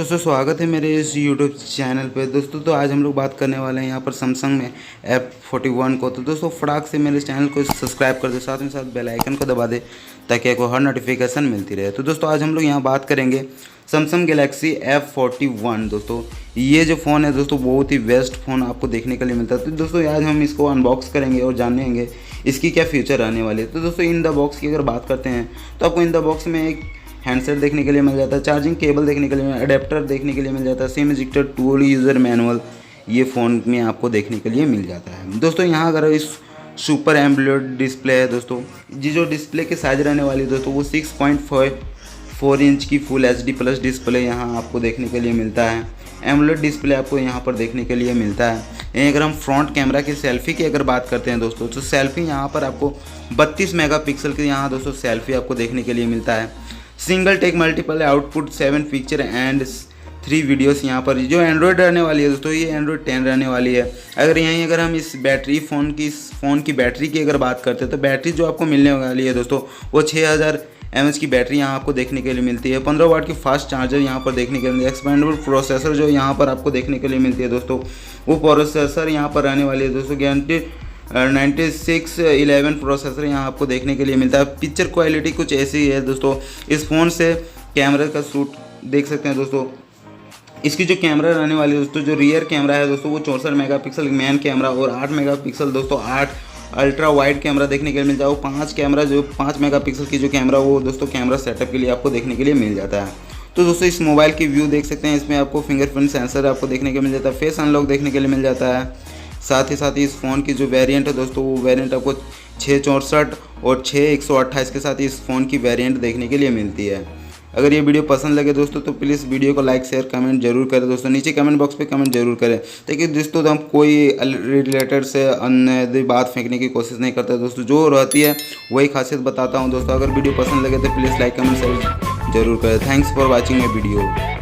दोस्तों स्वागत है मेरे इस यूट्यूब चैनल पे। दोस्तों तो आज हम लोग बात करने वाले हैं यहाँ पर सैमसंग में F41 को। तो दोस्तों फटाक से मेरे चैनल को सब्सक्राइब कर दे, साथ में साथ बेल आइकन को दबा दे ताकि आपको हर नोटिफिकेशन मिलती रहे। तो दोस्तों आज हम लोग यहाँ बात करेंगे सैमसंग गैलेक्सी F41। दोस्तों ये जो फ़ोन है दोस्तों बहुत ही बेस्ट फ़ोन आपको देखने के लिए मिलता है। तो दोस्तों आज हम इसको अनबॉक्स करेंगे और जानेंगे इसकी क्या फीचर आने वाले हैं। तो दोस्तों इन द बॉक्स की अगर बात करते हैं तो आपको इन द बॉक्स में एक हैंडसेट देखने के लिए मिल जाता है, चार्जिंग केबल देखने के लिए, अडेप्टर देखने के लिए मिल जाता है, SIM ejector tool, user manual ये फ़ोन में आपको देखने के लिए मिल जाता है। दोस्तों यहाँ अगर इस सुपर एम्बुलेट डिस्प्ले है दोस्तों, ये जो डिस्प्ले की साइज रहने वाली है दोस्तों वो 6.4 इंच की फुल HD प्लस डिस्प्ले यहाँ आपको देखने के लिए मिलता है। एम्बुलेट डिस्प्ले आपको यहाँ पर देखने के लिए मिलता है। यहीं अगर हम फ्रंट कैमरा की सेल्फी की अगर बात करते हैं दोस्तों तो सेल्फी यहाँ पर आपको 32 मेगापिक्सल की यहाँ दोस्तों सेल्फी आपको देखने के लिए मिलता है। Single take multiple output 7 picture and 3 videos यहाँ पर। जो एंड्रॉयड रहने वाली है दोस्तों ये एंड्रॉयड 10 रहने वाली है। अगर हम इस बैटरी फ़ोन की बैटरी की अगर बात करते हैं तो बैटरी जो आपको मिलने वाली है दोस्तों वो 6000 mAh की बैटरी यहाँ आपको देखने के लिए मिलती है। 15 वाट की फास्ट चार्जर यहाँ पर देखने के लिए मिलती है। एक्सपेंडेबल प्रोसेसर जो यहाँ पर आपको देखने के लिए मिलती है दोस्तों वो प्रोसेसर यहाँ पर रहने वाली है दोस्तों गारंटी 9611 प्रोसेसर यहाँ आपको देखने के लिए मिलता है। पिक्चर क्वालिटी कुछ ऐसी है दोस्तों। इस फ़ोन से कैमरे का शूट देख सकते हैं दोस्तों। इसकी जो कैमरा रहने वाली है दोस्तों, जो रियर कैमरा है दोस्तों वो 64 मेगापिक्सल मेन कैमरा और 8 मेगापिक्सल दोस्तों 8 अल्ट्रा वाइड कैमरा देखने के लिए मिल जाए। 5 मेगापिक्सल की जो कैमरा वो दोस्तों कैमरा सेटअप के लिए आपको देखने के लिए मिल जाता है। तो दोस्तों इस मोबाइल की व्यू देख सकते हैं, इसमें आपको फिंगरप्रिंट सेंसर आपको देखने के मिल जाता है, फेस अनलॉक देखने के लिए मिल जाता है। साथ ही इस फ़ोन की जो वेरिएंट है दोस्तों वो वेरिएंट आपको 664 और 6128 के साथ इस फ़ोन की वेरिएंट देखने के लिए मिलती है। अगर ये वीडियो पसंद लगे दोस्तों तो प्लीज़ वीडियो को लाइक शेयर कमेंट जरूर करें दोस्तों। नीचे कमेंट बॉक्स पे कमेंट जरूर करें ताकि दोस्तों हम कोई रिलेटेड से अन्य बात फेंकने की कोशिश नहीं करते दोस्तों। जो रहती है वही खासियत बताता हूँ दोस्तों। अगर वीडियो पसंद लगे तो प्लीज़ लाइक कमेंट शेयर जरूर करें। Thanks for watching A video.